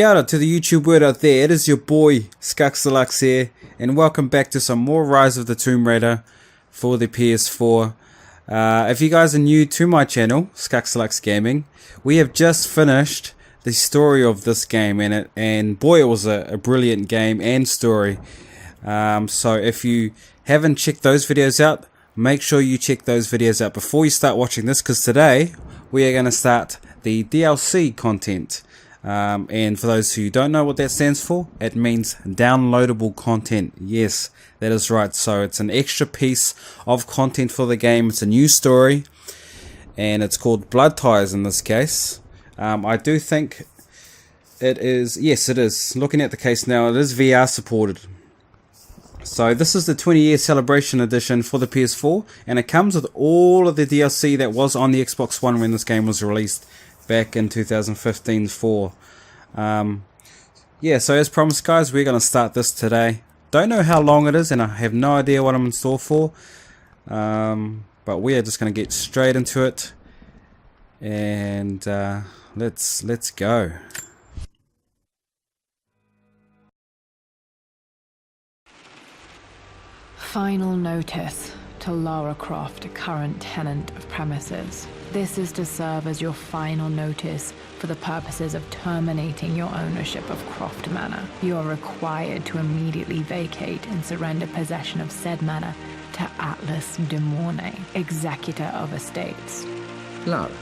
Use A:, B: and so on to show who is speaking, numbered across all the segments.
A: Kia ora to the YouTube word out there. It is your boy Skuxdeluxe here, and welcome back to some more Rise of the Tomb Raider for the PS4. If you guys are new to my channel, Skuxdeluxe Gaming, we have just finished the story of this game, and boy, it was a brilliant game and story. So if you haven't checked those videos out, make sure you check those videos out before you start watching this, because today we are going to start the DLC content. And for those who don't know what that stands for, it means downloadable content. Yes, that is right. So it's an extra piece of content for the game. It's a new story, and it's called Blood Ties in this case. I do think it is, yes it is, looking at the case now, it is VR supported. So this is the 20-year celebration edition for the PS4, and it comes with all of the DLC that was on the Xbox One when this game was released back in 2015 for yeah, so as promised guys, we're going to start this today. Don't know how long it is, and I have no idea what I'm in store for, but we are just going to get straight into it, and let's go.
B: Final notice to Lara Croft, current tenant of premises. This is to serve as your final notice for the purposes of terminating your ownership of Croft Manor. You are required to immediately vacate and surrender possession of said manor to Atlas de Mornay, executor of estates.
C: Lara,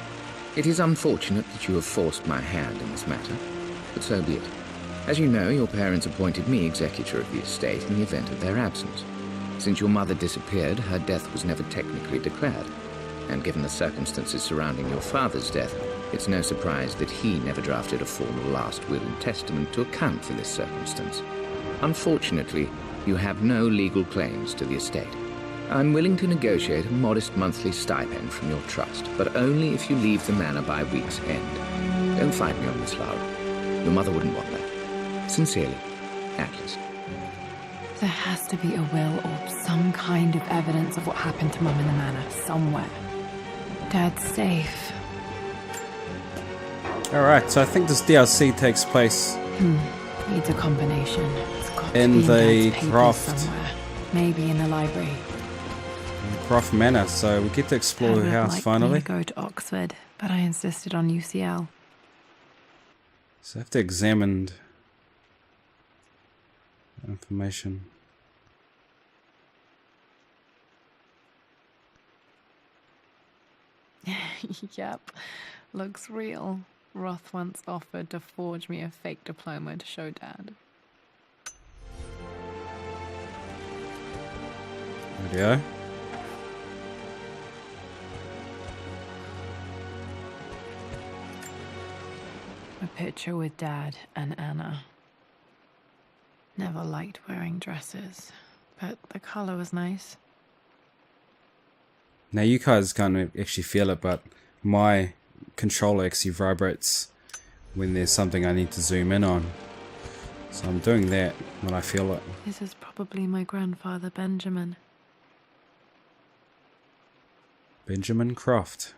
C: it is unfortunate that you have forced my hand in this matter, but so be it. As you know, your parents appointed me executor of the estate in the event of their absence. Since your mother disappeared, her death was never technically declared. And given the circumstances surrounding your father's death, it's no surprise that he never drafted a formal last will and testament to account for this circumstance. Unfortunately, you have no legal claims to the estate. I'm willing to negotiate a modest monthly stipend from your trust, but only if you leave the manor by week's end. Don't fight me on this, Lara. Your mother wouldn't want that. Sincerely, Atlas.
B: There has to be a will or some kind of evidence of what happened to Mum in the manor somewhere. Dad's safe.
A: Alright, so I think this DLC takes place
B: Needs a combination. It's got
A: in
B: to be
A: the
B: Dad's papers
A: Croft.
B: somewhere. Maybe in the library.
A: Croft Manor, so we get to explore
B: Dad
A: her
B: would
A: house
B: like
A: finally.
B: me to go to Oxford, but I insisted on UCL.
A: So I have to examine information.
B: Yep, looks real. Roth once offered to forge me a fake diploma to show Dad.
A: There
B: A picture with Dad and Anna. Never liked wearing dresses, but the color was nice.
A: Now you guys can't actually feel it, but my controller actually vibrates when there's something I need to zoom in on. So I'm doing that when I feel it.
B: This is probably my grandfather Benjamin.
A: Benjamin Croft.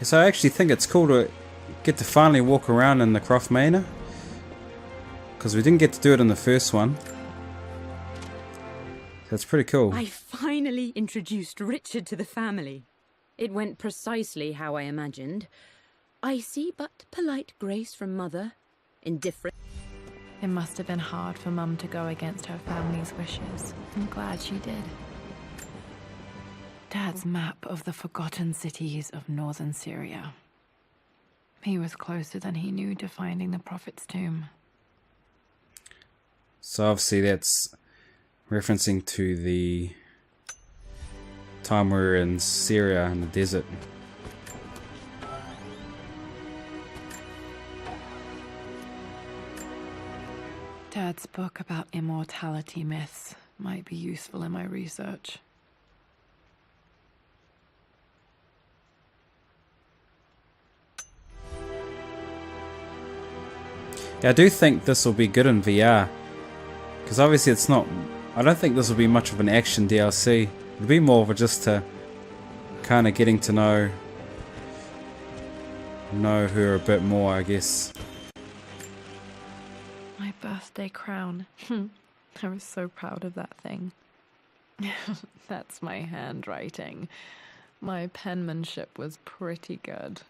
A: Yes, I actually think it's cool to get to finally walk around in the Croft Manor, because we didn't get to do it in the first one. That's pretty cool.
D: I finally introduced Richard to the family. It went precisely how I imagined. I see but polite grace from Mother. Indifferent.
B: It must have been hard for Mum to go against her family's wishes. I'm glad she did. Dad's map of the forgotten cities of northern Syria. He was closer than he knew to finding the Prophet's tomb.
A: So obviously that's referencing to the time we were in Syria in the desert.
B: Dad's book about immortality myths might be useful in my research.
A: Yeah, I do think this will be good in VR, because obviously it's not, I don't think this will be much of an action DLC. It'll be more of a just to kind of getting to know know her a bit more, I guess.
B: My birthday crown. I was so proud of that thing. That's my handwriting. My penmanship was pretty good.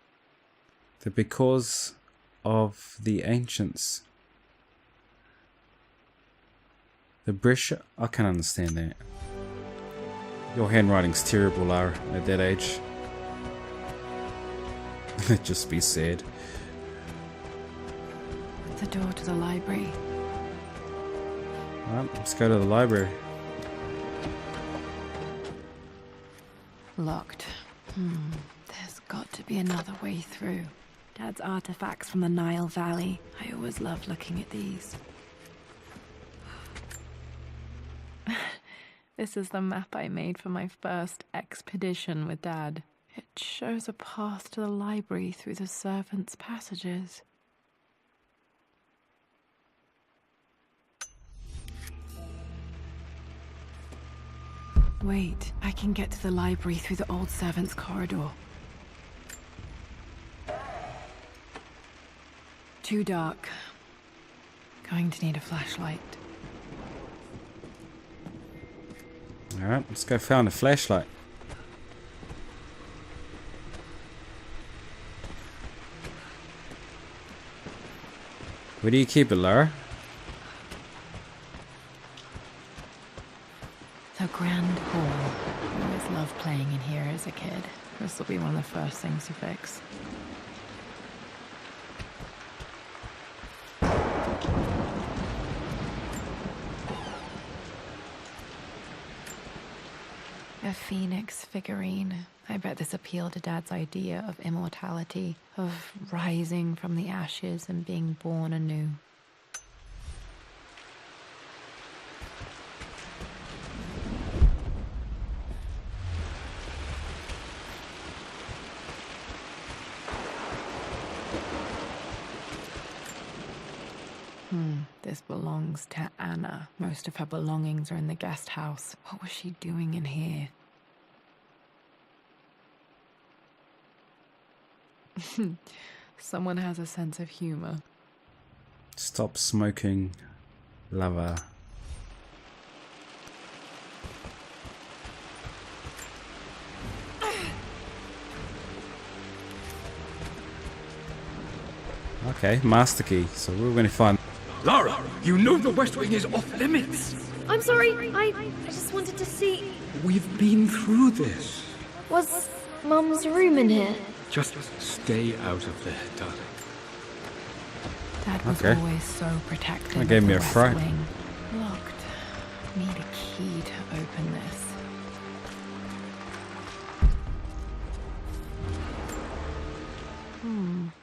A: The because of the ancients. The British. I can't understand that. Your handwriting's terrible, Lara, at that age. It'd just be sad.
B: The door to the library.
A: Alright, let's go to the library.
B: Locked. There's got to be another way through. Dad's artifacts from the Nile Valley. I always loved looking at these. This is the map I made for my first expedition with Dad. It shows a path to the library through the servants' passages. Wait, I can get to the library through the old servants' corridor. Too dark. Going to need a flashlight.
A: Alright, let's go find a flashlight. Where do you keep it, Lara?
B: The Grand Hall. I always loved playing in here as a kid. This will be one of the first things to fix. A phoenix figurine. I bet this appealed to Dad's idea of immortality, of rising from the ashes and being born anew. This belongs to Anna. Most of her belongings are in the guest house. What was she doing in here? Someone has a sense of humor.
A: Stop smoking, lover. Okay, master key. So we're going to find.
E: Lara, you know the West Wing is off limits.
F: I'm sorry, I just wanted to see...
E: We've been through this.
F: Was Mum's room in here?
E: Just stay out of there, darling.
B: Dad was
A: Okay.
B: always so protective.
A: That gave
B: of
A: me
B: the
A: a
B: West
A: fright.
B: Wing. Locked. Need a key to open this.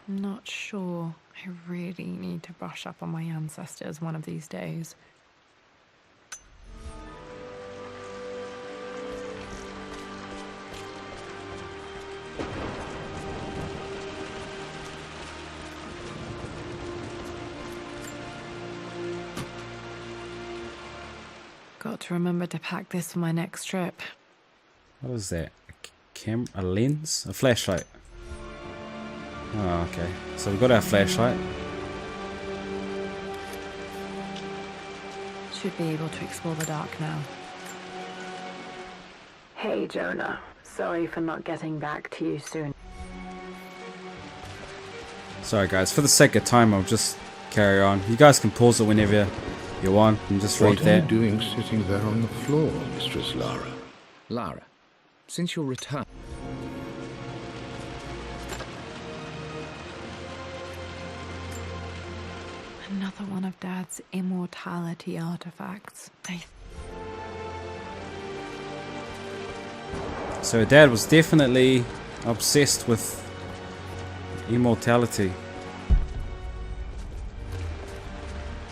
B: Not sure. I really need to brush up on my ancestors one of these days. Got to remember to pack this for my next trip.
A: What is that? A lens? A flashlight? Oh, okay. So we've got our flashlight.
B: Should be able to explore the dark now. Hey, Jonah. Sorry for not getting back to you soon.
A: Sorry guys, for the sake of time I'll just carry on. You guys can pause it whenever you want and just read
G: What are you
A: that.
G: doing sitting there on the floor, Mistress Lara?
C: Lara, since your return...
B: Another one of Dad's immortality artifacts.
A: So Dad was definitely obsessed with immortality.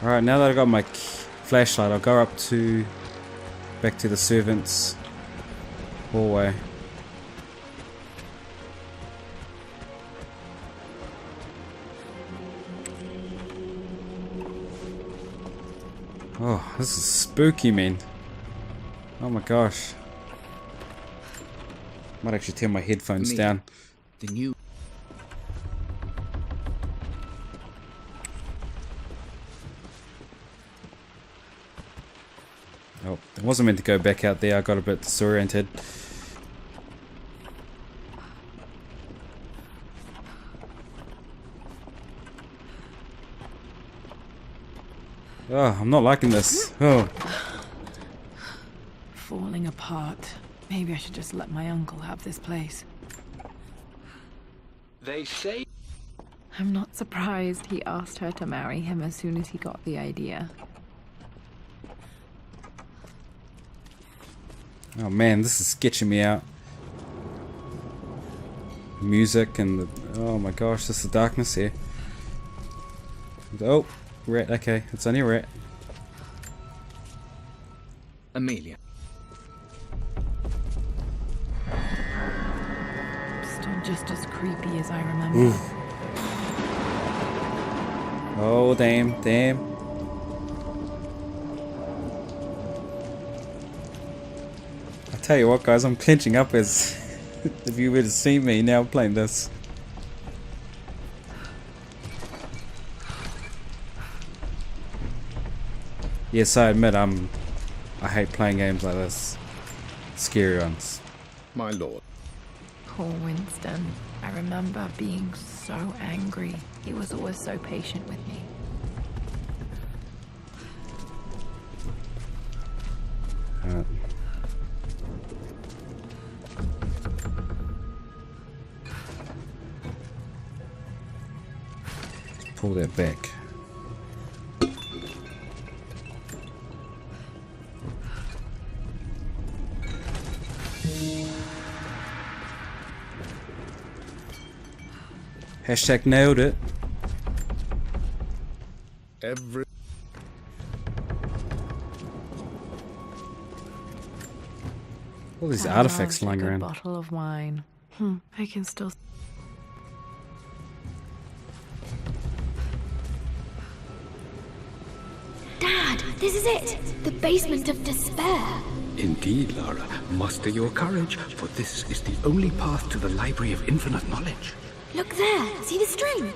A: Alright, now that I got my flashlight, I'll go back to the servants' hallway. Oh, this is spooky, man. Oh my gosh. Might actually turn my headphones down.
C: The new...
A: Wasn't meant to go back out there. I got a bit disoriented. Oh, I'm not liking this. Oh.
B: Falling apart. Maybe I should just let my uncle have this place.
E: They say...
B: I'm not surprised he asked her to marry him as soon as he got the idea.
A: Oh man, this is sketching me out. Music and the... Oh my gosh, this is darkness here. Oh, rat, okay, it's only a rat.
C: Amelia.
B: Still just as creepy as I remember.
A: Oof. Oh, damn, damn. I tell you what, guys, I'm clenching up as if you were to see me now playing this. Yes, I admit I hate playing games like this. Scary ones.
G: My lord.
B: Poor Winston. I remember being so angry. He was always so patient with me.
A: Pull that back. Hashtag nailed it.
G: Every...
A: All these
B: I
A: artifacts
B: loved a
A: lying
B: good
A: around.
B: bottle of wine. I can still...
F: Dad, this is it! The basement of despair!
E: Indeed, Lara. Muster your courage, for this is the only path to the Library of Infinite Knowledge.
F: Look there! See the string?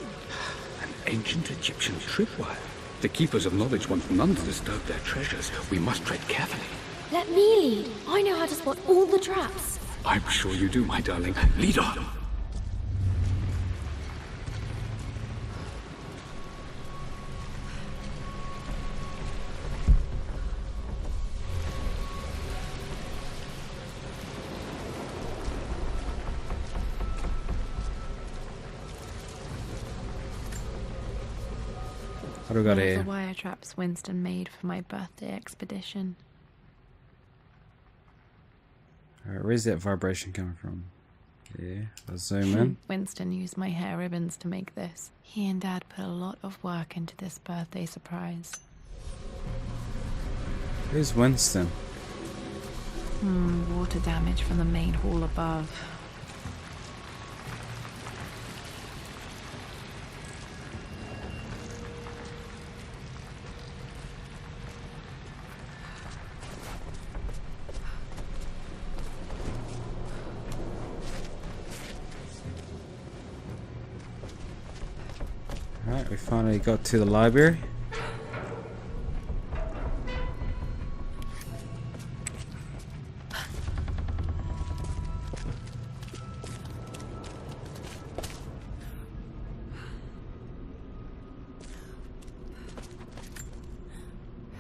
E: An ancient Egyptian tripwire. The Keepers of Knowledge want none to disturb their treasures. We must tread carefully.
F: Let me lead. I know how to spot all the traps.
E: I'm sure you do, my darling. Lead on.
A: What do we got
B: One of
A: here?
B: the wire traps Winston made for my birthday expedition.
A: Alright, where's that vibration coming from? Yeah, I'll zoom in.
B: Winston used my hair ribbons to make this. He and Dad put a lot of work into this birthday surprise.
A: Where's Winston?
B: Water damage from the main hall above.
A: Alright, we finally got to the library.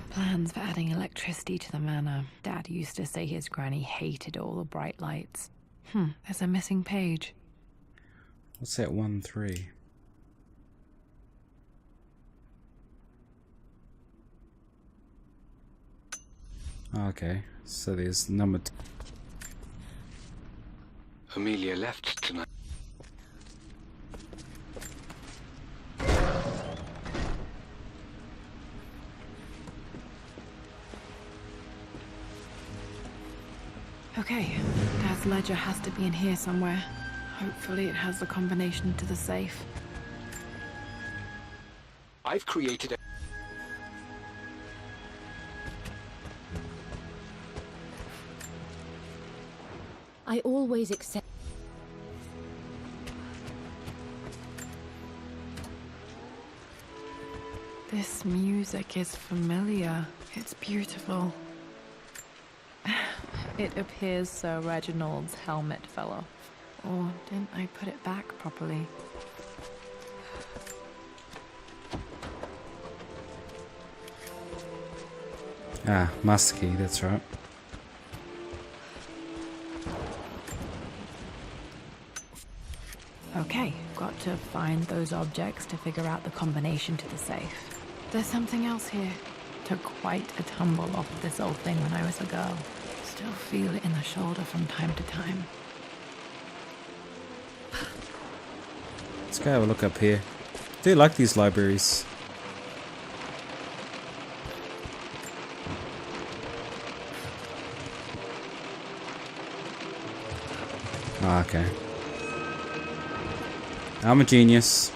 B: Plans for adding electricity to the manor. Dad used to say his granny hated all the bright lights. There's a missing page.
A: What's that 1-3? Okay, so there's number 2.
E: Amelia left tonight.
B: Okay, Dad's ledger has to be in here somewhere. Hopefully it has the combination to the safe.
E: I've created a...
D: I always accept.
B: This music is familiar. It's beautiful. It appears Sir Reginald's helmet fell off. Or didn't I put it back properly?
A: Ah, master key, that's right.
B: Okay, got to find those objects to figure out the combination to the safe. There's something else here. Took quite a tumble off of this old thing when I was a girl. Still feel it in the shoulder from time to time.
A: Let's go have a look up here. I do like these libraries. Ah, okay. I'm a genius.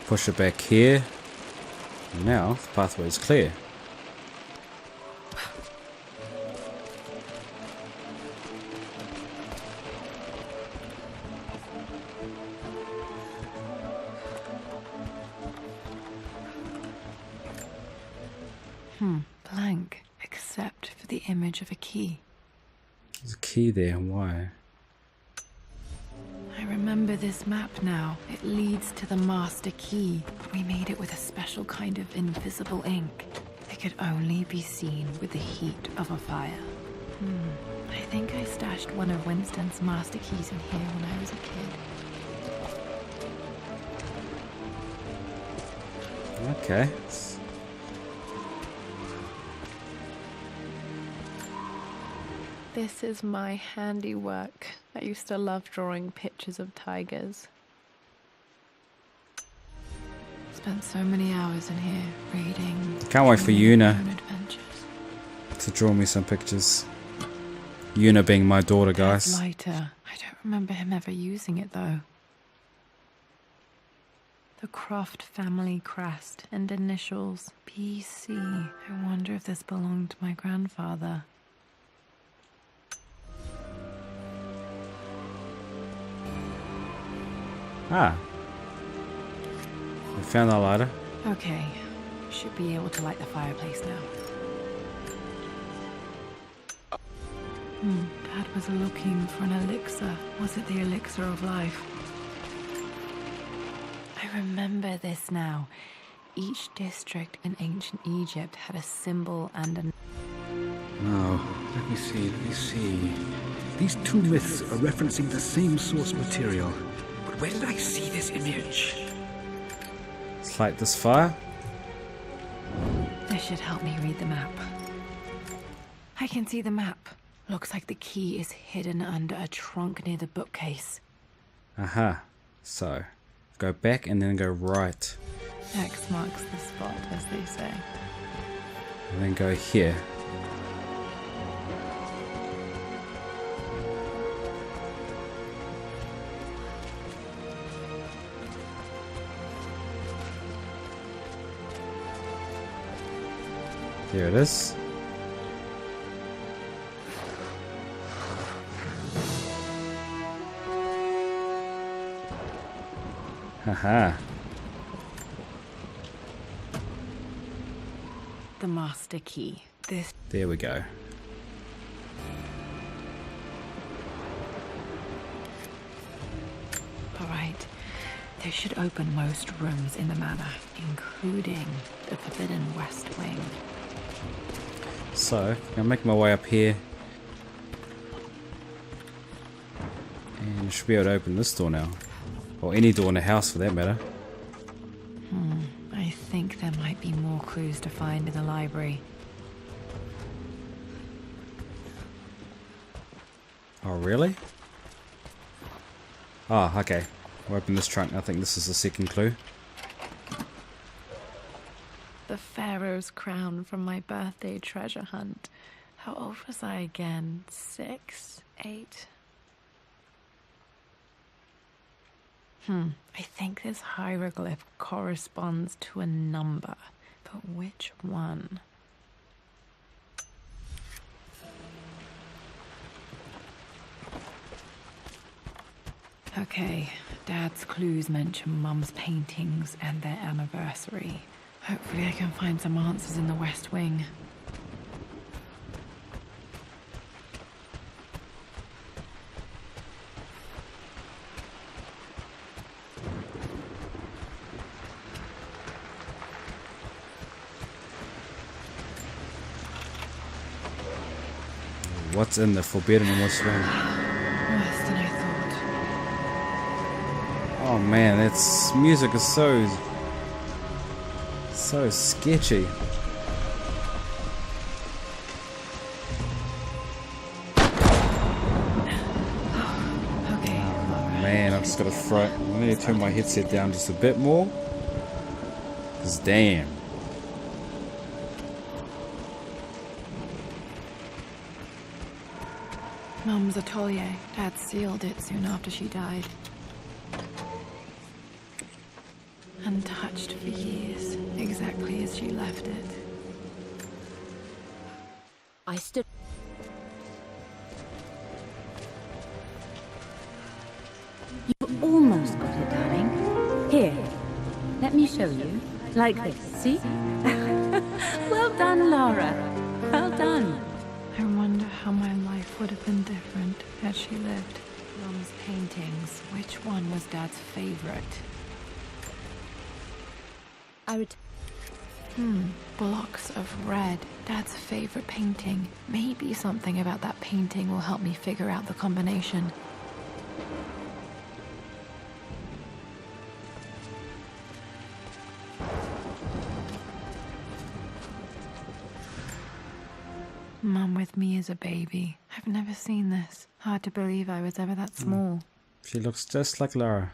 A: Push it back here. Now the pathway is clear.
B: Blank, except for the image of a key.
A: There's a key there. Why?
B: I remember this map now. It leads to the master key. We made it with a special kind of invisible ink. It could only be seen with the heat of a fire. I think I stashed one of Winston's master keys in here when I was a kid.
A: Okay.
B: This is my handiwork. I used to love drawing pictures of tigers. Spent so many hours in here reading.
A: Can't wait for
B: dreaming
A: Una
B: my own adventures.
A: to draw me some pictures. Una being my daughter,
B: Dad's
A: guys.
B: lighter. I don't remember him ever using it though. The Croft family crest and initials PC. I wonder if this belonged to my grandfather.
A: Ah. We found our lighter.
B: Okay, should be able to light the fireplace now. Dad was looking for an elixir. Was it the elixir of life? I remember this now. Each district in ancient Egypt had a symbol and a...
E: Now, let me see. These two myths are referencing the same source material. But where did I see this image?
A: Let's light this fire.
B: This should help me read the map. I can see the map. Looks like the key is hidden under a trunk near the bookcase.
A: Aha. So, go back and then go right.
B: X marks the spot, as they say.
A: And then go here. There it is. Haha.
B: The master key. This...
A: There we go.
B: Alright. This should open most rooms in the manor, including the forbidden west wing.
A: So, I'm making my way up here. And I should be able to open this door now. Or any door in the house for that matter.
B: I think there might be more clues to find in the library.
A: Oh, really? Oh, okay. We'll open this trunk. I think this is the second clue.
B: The Pharaoh's crown from my birthday treasure hunt. How old was I again? 6? 8? I think this hieroglyph corresponds to a number, but which one? Okay, Dad's clues mention Mum's paintings and their anniversary. Hopefully I can find some answers in the West Wing.
A: What's in the Forbidden West Wing?
B: Worse than I thought.
A: Oh man, that's music is so sketchy.
B: Okay.
A: Man, I've just got to throw it. I need to turn my headset down just a bit more. Cause damn.
B: Mum's atelier. Dad sealed it soon after she died. Untouched for years, exactly as she left it.
D: I stood. You've almost got it, darling. Here, let me show you. Like this, see? Well done, Lara. Well done.
B: I wonder how my life would have been different had she lived. Mum's paintings. Which one was Dad's favorite? Blocks of red. Dad's favorite painting. Maybe something about that painting will help me figure out the combination. Mum with me as a baby. I've never seen this. Hard to believe I was ever that small.
A: She looks just like Lara.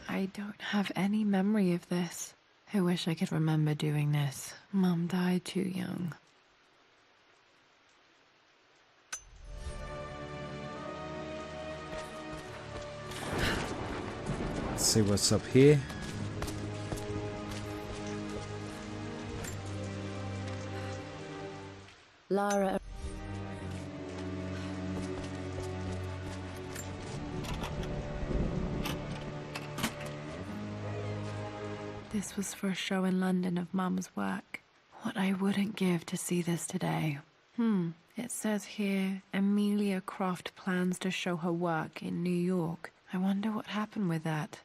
B: I don't have any memory of this. I wish I could remember doing this. Mum died too young.
A: Let's see what's up here.
D: Lara.
B: This was for a show in London of Mum's work. What I wouldn't give to see this today. It says here, Amelia Croft plans to show her work in New York. I wonder what happened with that.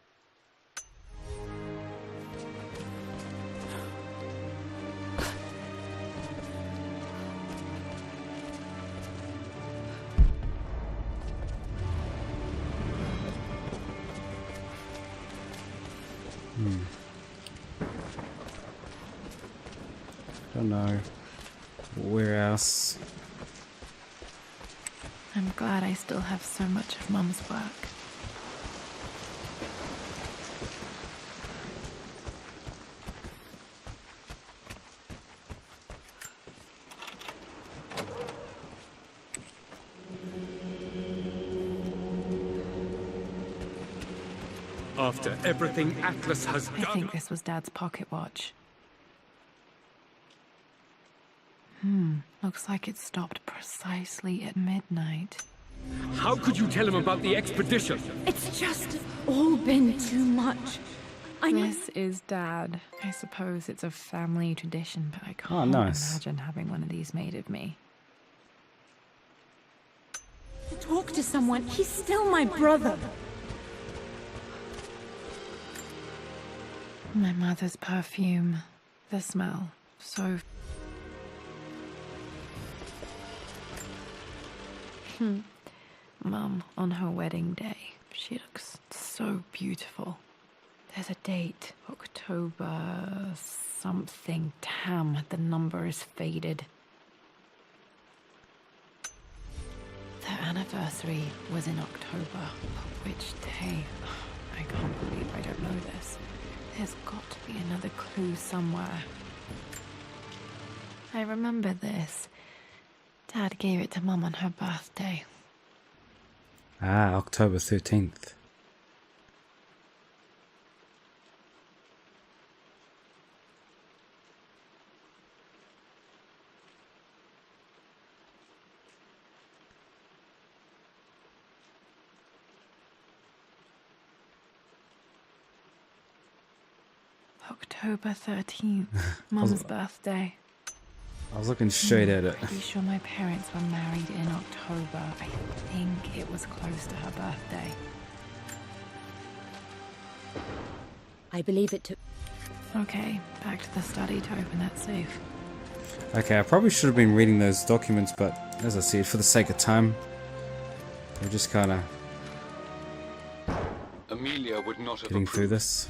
A: Don't know. Where else?
B: I'm glad I still have so much of Mum's work.
E: After everything Atlas has
B: I
E: done...
B: think this was Dad's pocket watch. Looks like it stopped precisely at midnight.
E: How could you tell him about the expedition?
D: It's just all been too much.
B: This is Dad. I suppose it's a family tradition, but I can't imagine having one of these made of me.
D: Talk to someone. He's still my brother.
B: My mother's perfume. The smell. So... Mum, on her wedding day, she looks so beautiful. There's a date, October something. Damn, the number is faded. Their anniversary was in October. But which day? I can't believe I don't know this. There's got to be another clue somewhere. I remember this. Dad gave it to Mum on her birthday.
A: Ah, October 13th.
B: October 13th, Mum's birthday.
A: I was looking straight at it.
B: Pretty sure my parents were married in October. I think it was close to her birthday.
D: I believe it took...
B: Okay, back to the study to open that safe.
A: Okay, I probably should have been reading those documents, but as I said, for the sake of time, we're just kind of
E: Amelia would not have
A: getting through this.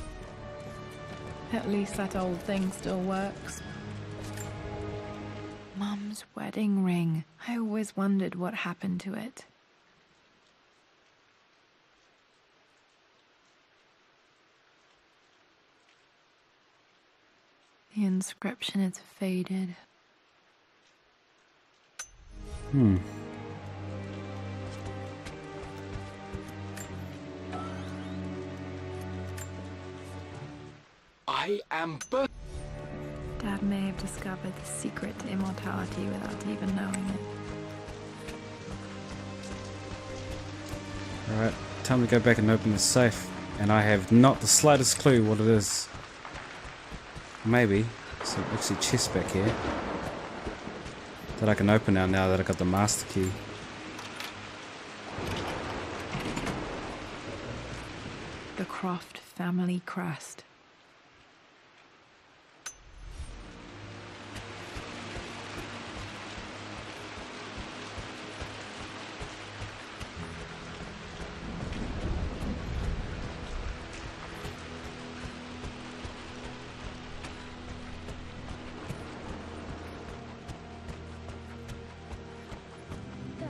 B: At least that old thing still works. Mum's wedding ring. I always wondered what happened to it. The inscription is faded.
E: I am
B: Dad may have discovered the secret to immortality without even knowing it.
A: Alright, time to go back and open the safe. And I have not the slightest clue what it is. Maybe some actually chests back here that I can open now that I got the master key.
B: The Croft family crest.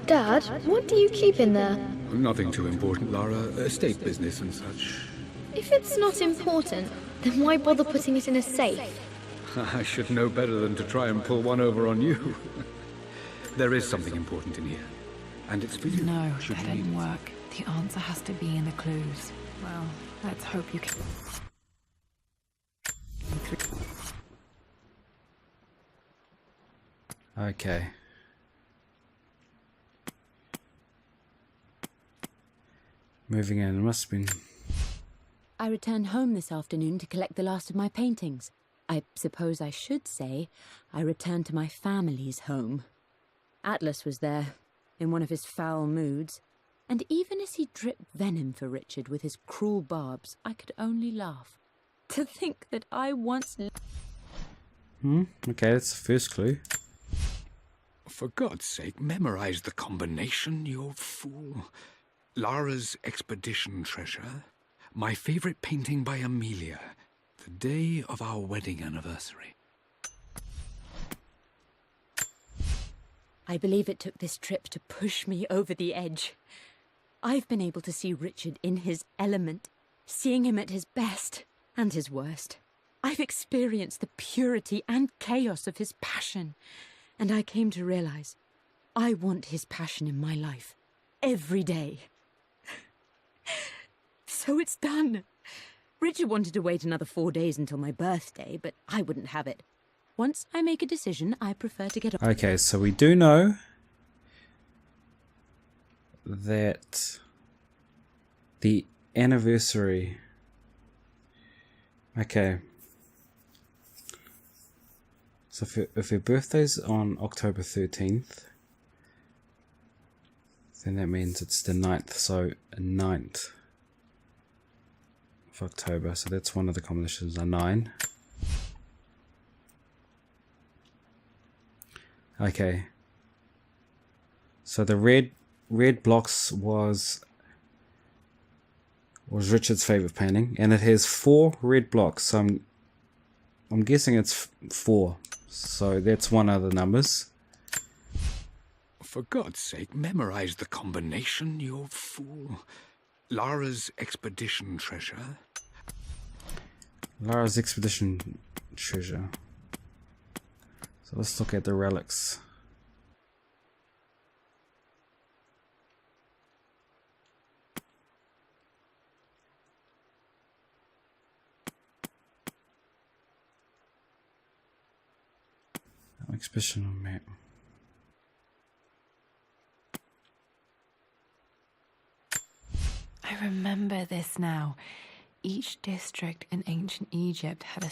F: Dad, what do you keep in there?
E: Nothing too important, Lara. Estate business and such.
F: If it's not important, then why bother putting it in a safe?
E: I should know better than to try and pull one over on you. There is something important in here. And it's for you.
B: No,
E: should
B: that
E: you need
B: didn't
E: it.
B: work. The answer has to be in the clues. Well, let's hope you can...
A: Okay. Moving in, it must have been...
D: I returned home this afternoon to collect the last of my paintings. I suppose I should say I returned to my family's home. Atlas was there, in one of his foul moods, and even as he dripped venom for Richard with his cruel barbs, I could only laugh. To think that I once...
A: Okay, that's the first clue.
E: For God's sake, memorize the combination, you fool. Lara's expedition treasure. My favorite painting by Amelia. The day of our wedding anniversary.
D: I believe it took this trip to push me over the edge. I've been able to see Richard in his element, seeing him at his best and his worst. I've experienced the purity and chaos of his passion, and I came to realize I want his passion in my life every day. So it's done. Richard wanted to wait another 4 days until my birthday, but I wouldn't have it. Once I make a decision, I prefer to get...
A: Okay, so we do know that the anniversary... Okay. So if your birthday's on October 13th, then that means it's the 9th, so 9th of October, so that's one of the combinations, a 9. Okay. So the red blocks was Richard's favorite painting, and it has 4 red blocks, so I'm guessing it's 4. So that's one of the numbers.
E: For God's sake, memorize the combination, you fool. Lara's expedition treasure.
A: Lara's expedition treasure. So let's look at the relics. Expedition map.
B: I remember this now. Each district in ancient Egypt had a...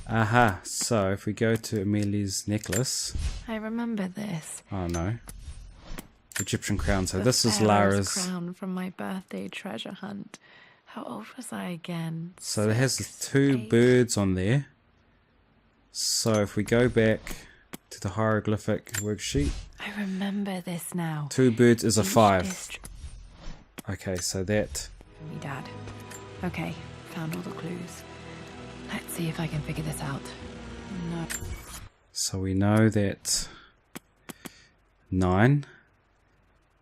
A: Aha, so if we go to Amelia's necklace...
B: I remember this.
A: Oh no. Egyptian crown, so
B: The
A: this is
B: pharaoh's
A: Lara's...
B: crown from my birthday treasure hunt. How old was I again?
A: So it has
B: 6,
A: two
B: 8.
A: birds on there. So if we go back to the hieroglyphic worksheet...
B: I remember this now.
A: 2 birds is a
B: Each
A: 5. Okay, so that...
B: Me, Dad. Okay, found all the clues. Let's see if I can figure this out. No.
A: So we know that 9,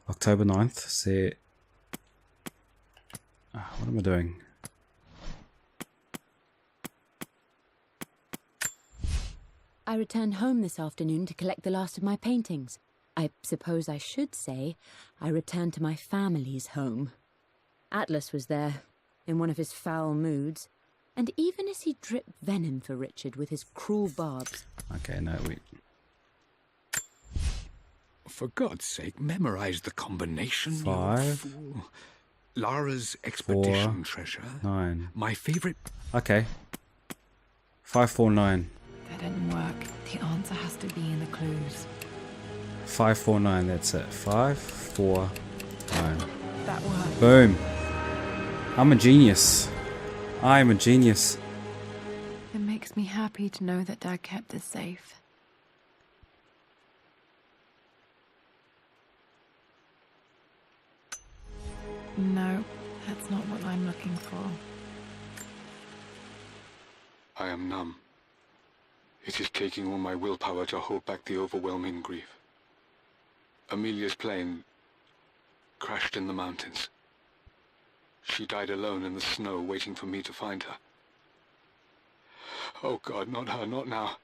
A: October 9th, say... what am I doing?
D: I returned home this afternoon to collect the last of my paintings. I suppose I should say I returned to my family's home. Atlas was there, in one of his foul moods, and even as he dripped venom for Richard with his cruel barbs...
A: Okay, no, wait.
E: For God's sake, memorize the combination, you
A: 5,
E: fool. Lara's expedition
A: 4,
E: treasure.
A: 9.
E: My favorite...
A: Okay. 549.
B: That didn't work. The answer has to be in the clues.
A: 549, that's it. 5, 4, 9.
B: That worked.
A: Boom. I'm a genius. I'm a genius.
B: It makes me happy to know that Dad kept this safe. No, that's not what I'm looking for.
H: I am numb. It is taking all my willpower to hold back the overwhelming grief. Amelia's plane crashed in the mountains. She died alone in the snow, waiting for me to find her. Oh God, not her, not now.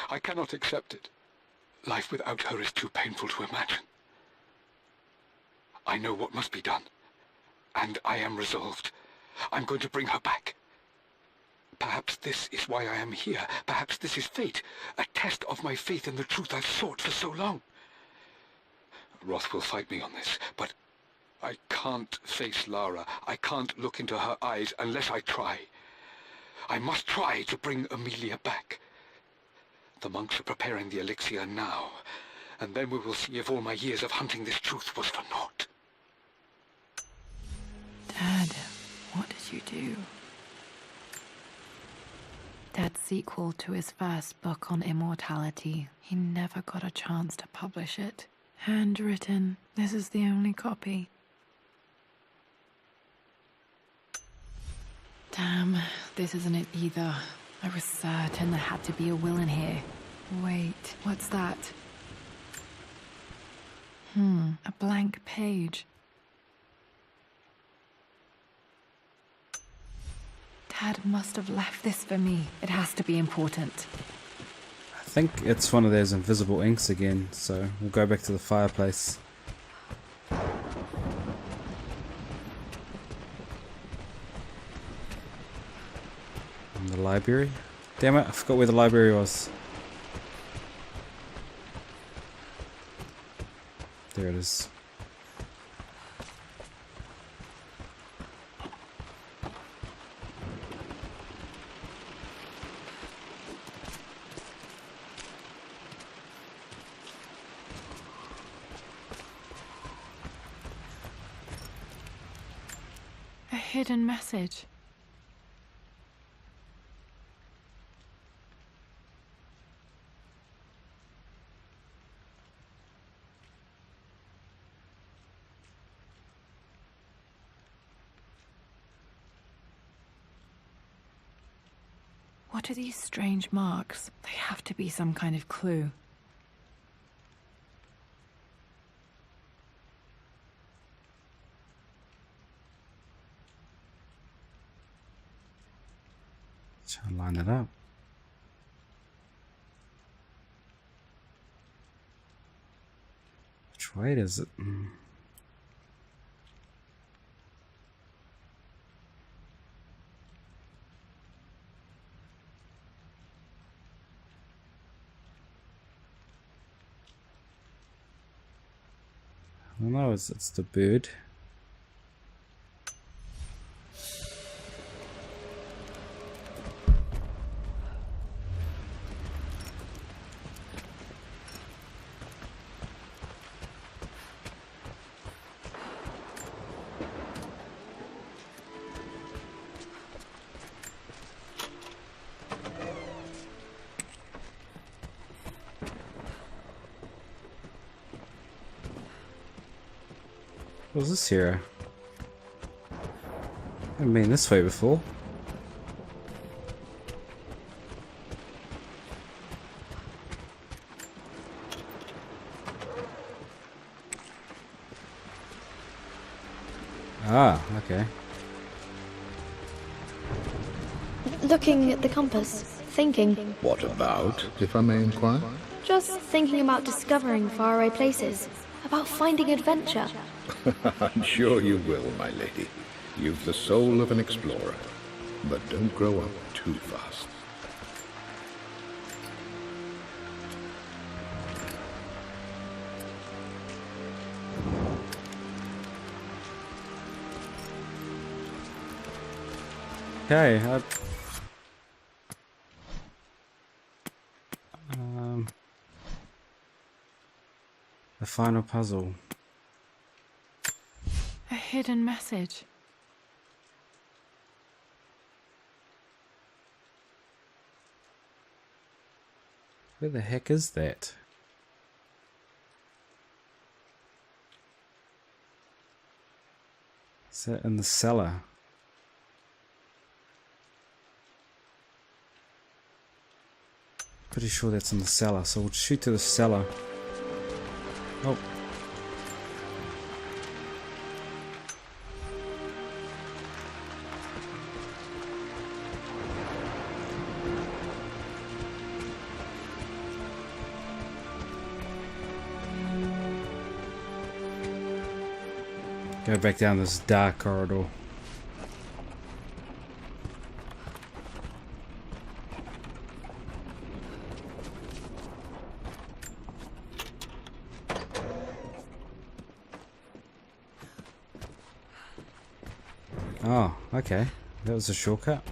H: I cannot accept it. Life without her is too painful to imagine. I know what must be done, and I am resolved. I'm going to bring her back. Perhaps this is why I am here. Perhaps this is fate, a test of my faith in the truth I've sought for so long. Roth will fight me on this, but I can't face Lara. I can't look into her eyes unless I try. I must try to bring Amelia back. The monks are preparing the elixir now, and then we will see if all my years of hunting this truth was for naught.
B: Dad, what did you do? Dad's sequel to his first book on immortality. He never got a chance to publish it. Handwritten. This is the only copy. Damn, this isn't it either. I was certain there had to be a will in here. Wait, what's that? A blank page. Dad must have left this for me. It has to be important.
A: I think it's one of those invisible inks again, so we'll go back to the fireplace. And the library? Damn it, I forgot where the library was. There it is.
B: A hidden message. What are these strange marks? They have to be some kind of clue.
A: Try and line it up. Which way is it? I don't know, it's the bird. What's this here? I haven't been this way before. Ah, okay.
F: Looking at the compass, thinking.
G: What about, if I may inquire?
F: Just thinking about discovering faraway places, about finding adventure.
G: I'm sure you will, my lady. You've the soul of an explorer. But don't grow up too fast.
A: Okay, the final puzzle.
B: A hidden message.
A: Where the heck is that? Is that in the cellar? Pretty sure that's in the cellar, so we'll shoot to the cellar. Oh. Go back down this dark corridor. Oh, okay. That was a shortcut.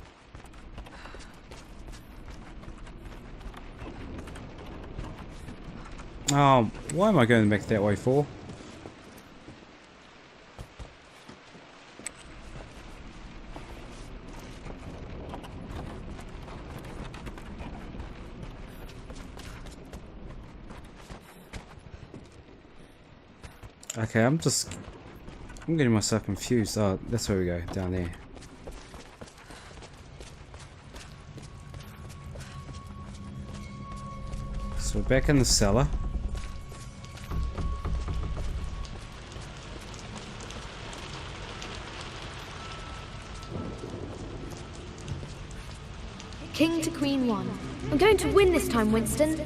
A: Oh, why am I going back that way for? Okay, I'm getting myself confused. Oh, that's where we go, down there. So we're back in the cellar.
F: King to Queen 1. I'm going to win this time, Winston.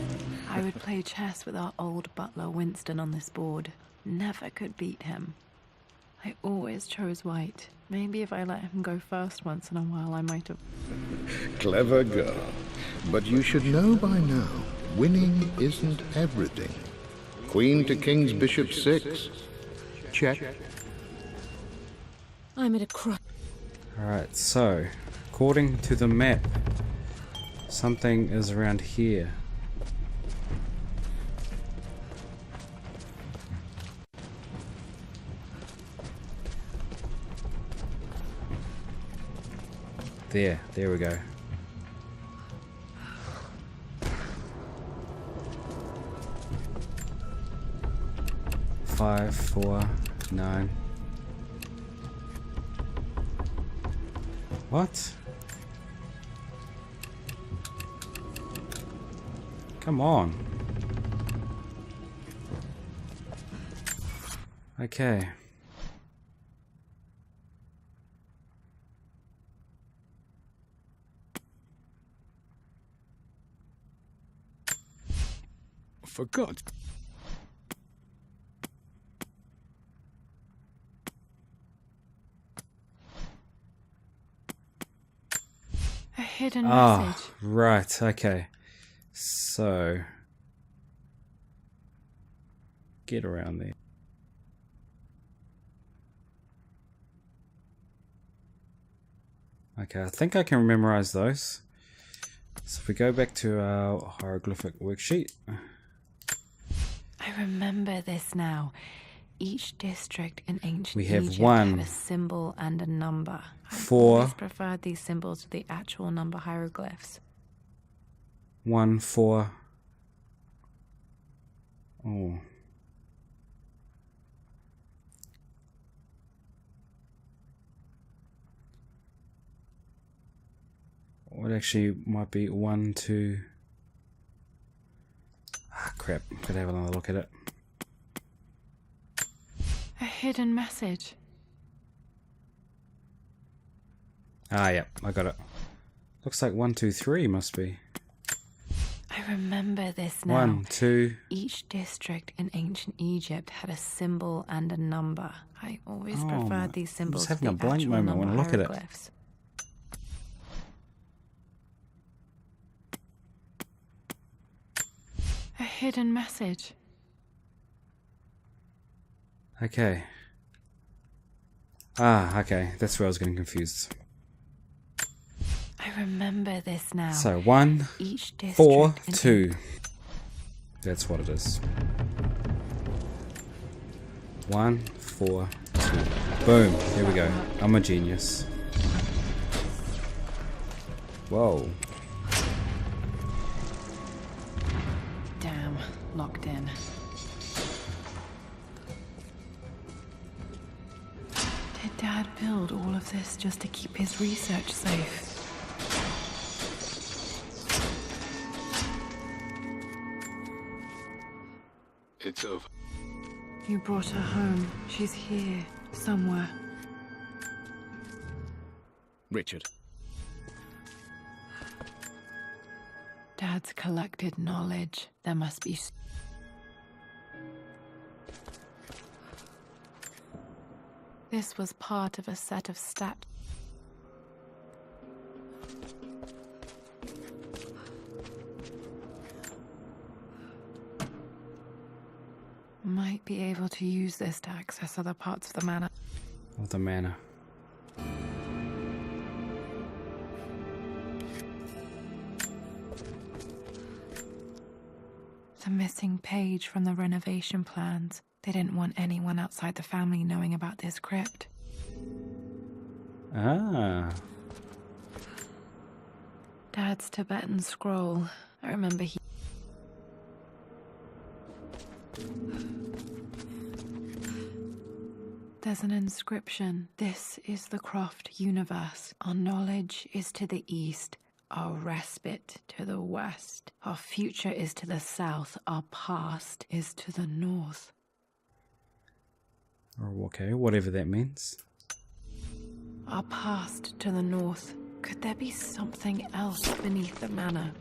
B: I would play chess with our old butler Winston on this board. Never could beat him. I always chose white. Maybe if I let him go first once in a while, I might have...
G: Clever girl. But you should know by now, winning isn't everything. Queen to King's Bishop 6. Check.
D: I'm at a cross.
A: Alright, so, according to the map, something is around here. There we go. Five, 4, 9. What? Come on. Okay.
E: For God's...
B: A hidden message.
A: Right, okay. So... get around there. Okay, I think I can memorize those. So if we go back to our hieroglyphic worksheet.
B: I remember this now. Each district in ancient
A: We have
B: Egypt
A: 1,
B: had a symbol and a number.
A: 4.
B: I always preferred these symbols to the actual number hieroglyphs.
A: 1, 4. Oh. What actually might be 1, 2... Ah, crap. Gotta have another look at it.
B: A hidden message.
A: Ah, yeah, I got it. Looks like 1, 2, 3 must be.
B: I remember this now.
A: 1, 2...
B: Each district in ancient Egypt had a symbol and a number. I always preferred these symbols
A: I'm just having
B: to
A: a
B: the
A: blank
B: actual
A: moment when I
B: number
A: look at it.
B: hieroglyphs. A hidden message.
A: Okay. Ah, okay. That's where I was getting confused.
B: I remember this now.
A: So 1,
B: Each district
A: 4,
B: in
A: 2. That's what it is. 1, 4, 2. Boom. Here we go. I'm a genius. Whoa.
B: Damn, locked in. Did Dad build all of this just to keep his research safe?
H: It's over.
B: You brought her home. She's here, somewhere.
C: Richard.
B: Dad's collected knowledge. There must be... This was part of a set of stat... Might be able to use this to access other parts of the manor.
A: Of the manor.
B: The missing page from the renovation plans. They didn't want anyone outside the family knowing about this crypt.
A: Ah.
B: Dad's Tibetan scroll. I remember he... There's an inscription. This is the Croft universe. Our knowledge is to the east. Our respite to the west. Our future is to the south. Our past is to the north.
A: Oh, okay, whatever that means.
B: Our past to the north. Could there be something else beneath the manor?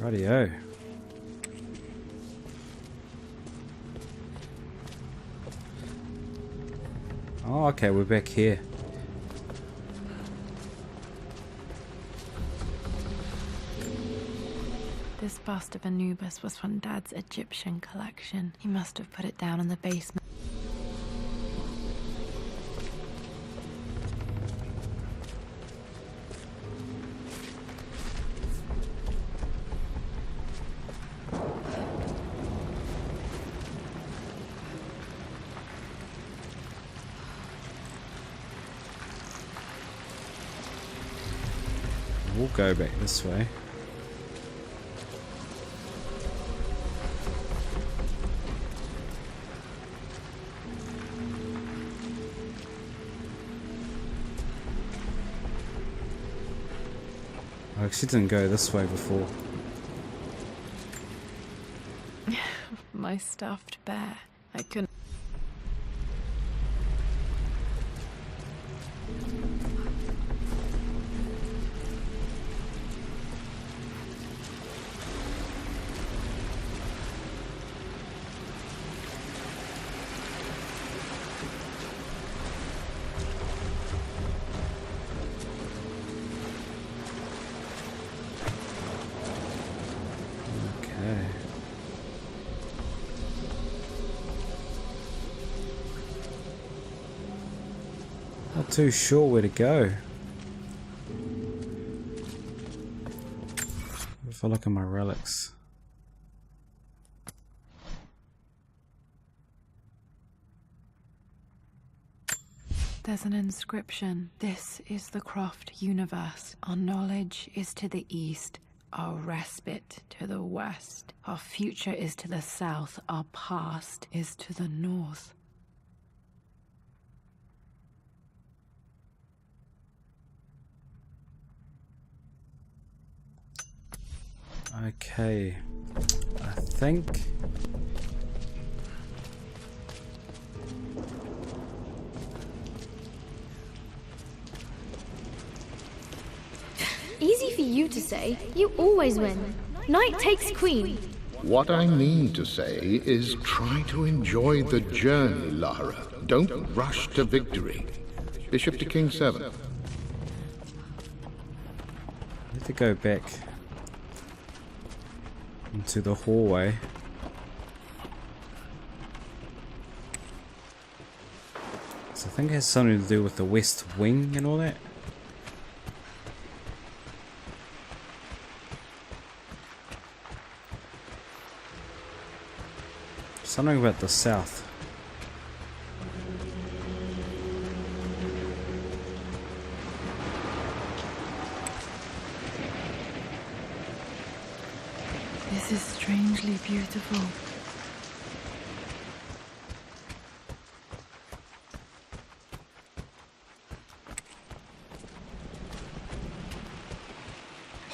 A: Rightio. Oh, okay, we're back here.
B: This bust of Anubis was from Dad's Egyptian collection. He must have put it down in the basement.
A: We'll go back this way. I actually didn't go this way before.
B: My stuffed bear. I couldn't...
A: Okay. Not too sure where to go. If I look at my relics.
B: There's an inscription. This is the Croft universe. Our knowledge is to the east. our respite to the west. Our future is to the south, our past is to the north.
A: Okay, I think...
F: Easy for you to say. You always win. Knight takes queen.
G: What I mean to say is try to enjoy the journey, Lara. Don't rush to victory. Bishop to king 7.
A: I need to go back into the hallway. So I think it has something to do with the west wing and all that. Something about the south.
B: This is strangely beautiful.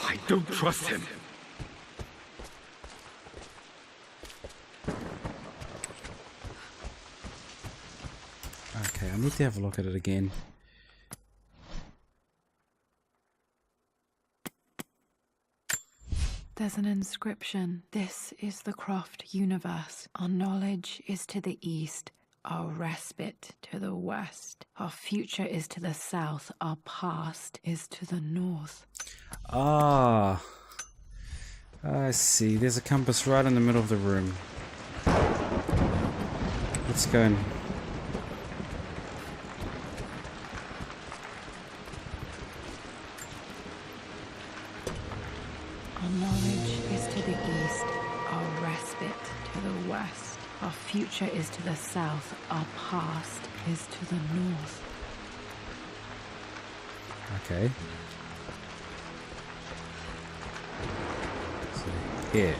E: I don't trust him.
A: Okay, I need to have a look at it again.
B: There's an inscription. This is the Croft universe. Our knowledge is to the east, our respite to the west. Our future is to the south, our past is to the north.
A: Ah, I see. There's a compass right in the middle of the room. Let's go and...
B: Our knowledge is to the east, our respite to the west. Our future is to the south, our past is to the north.
A: Okay. So, here.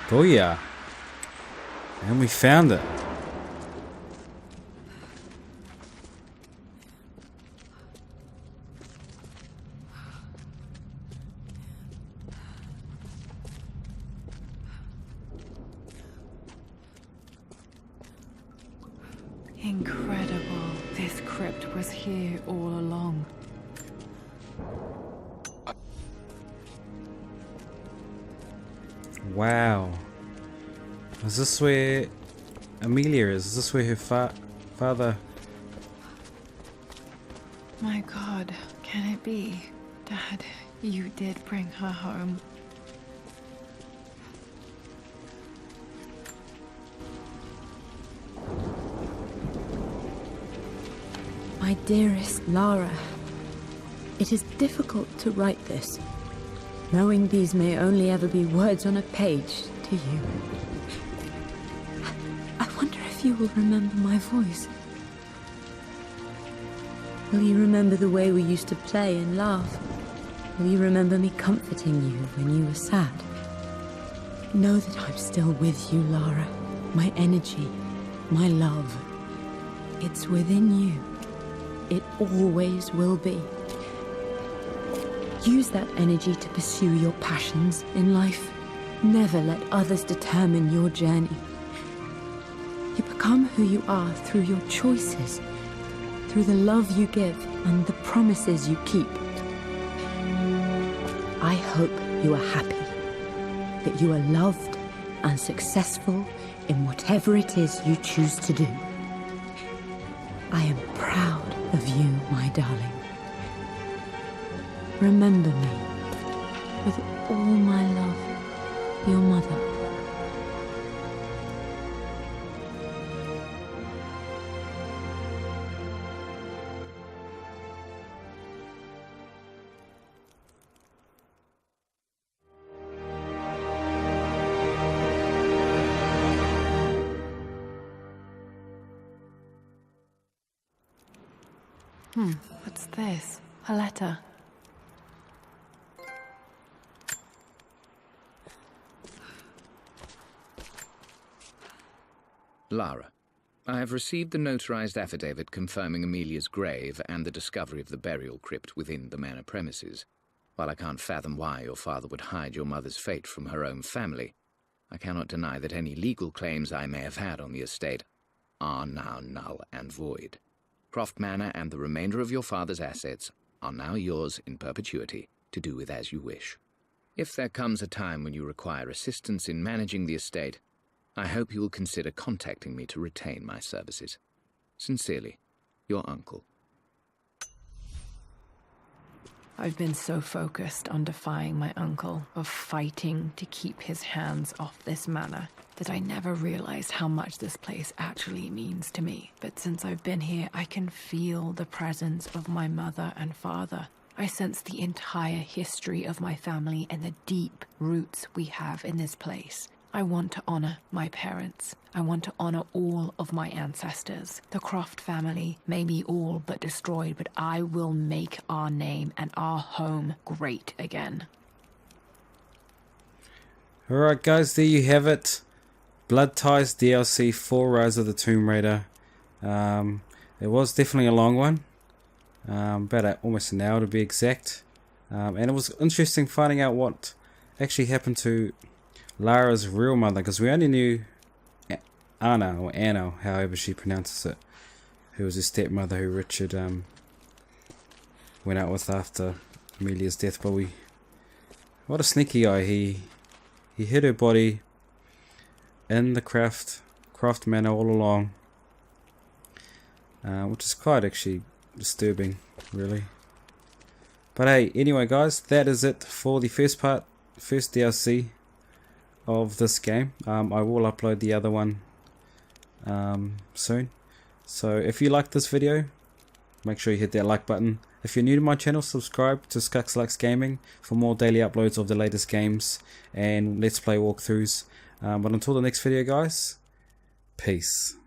A: Oh yeah. And we found it.
B: Incredible. This crypt was here all along.
A: Wow. Is this where Amelia is? Is this where her father...
B: My God, can it be? Dad, you did bring her home.
D: My dearest Lara, it is difficult to write this, knowing these may only ever be words on a page to you. I wonder if you will remember my voice. Will you remember the way we used to play and laugh? Will you remember me comforting you when you were sad? Know that I'm still with you, Lara. My energy, my love. It's within you. It always will be. Use that energy to pursue your passions in life. Never let others determine your journey. You become who you are through your choices, through the love you give and the promises you keep. I hope you are happy, that you are loved and successful in whatever it is you choose to do. I am proud of you, my darling. Remember me, with all my love, your mother.
B: What's this? A letter.
C: Lara, I have received the notarized affidavit confirming Amelia's grave and the discovery of the burial crypt within the manor premises. While I can't fathom why your father would hide your mother's fate from her own family, I cannot deny that any legal claims I may have had on the estate are now null and void. Croft Manor and the remainder of your father's assets are now yours in perpetuity to do with as you wish. If there comes a time when you require assistance in managing the estate, I hope you will consider contacting me to retain my services. Sincerely, your uncle.
B: I've been so focused on defying my uncle, of fighting to keep his hands off this manor, that I never realized how much this place actually means to me. But since I've been here, I can feel the presence of my mother and father. I sense the entire history of my family and the deep roots we have in this place. I want to honor my parents. I want to honor all of my ancestors. The Croft family may be all but destroyed, but I will make our name and our home great again.
A: Alright guys, there you have it. Blood Ties DLC for Rise of the Tomb Raider. It was definitely a long one. Almost an hour to be exact. And it was interesting finding out what actually happened to Lara's real mother, because we only knew Anna, or Anna, however she pronounces it, who was his stepmother, who Richard went out with after Amelia's death. But what a sneaky guy! He hid her body in the Croft Manor all along, which is quite actually disturbing, really. But hey, anyway, guys, that is it for the first DLC of this game. I will upload the other one soon. So if you like this video, make sure you hit that like button. If you're new to my channel, subscribe to Skuxlux Gaming for more daily uploads of the latest games and let's play walkthroughs. But until the next video, guys, peace.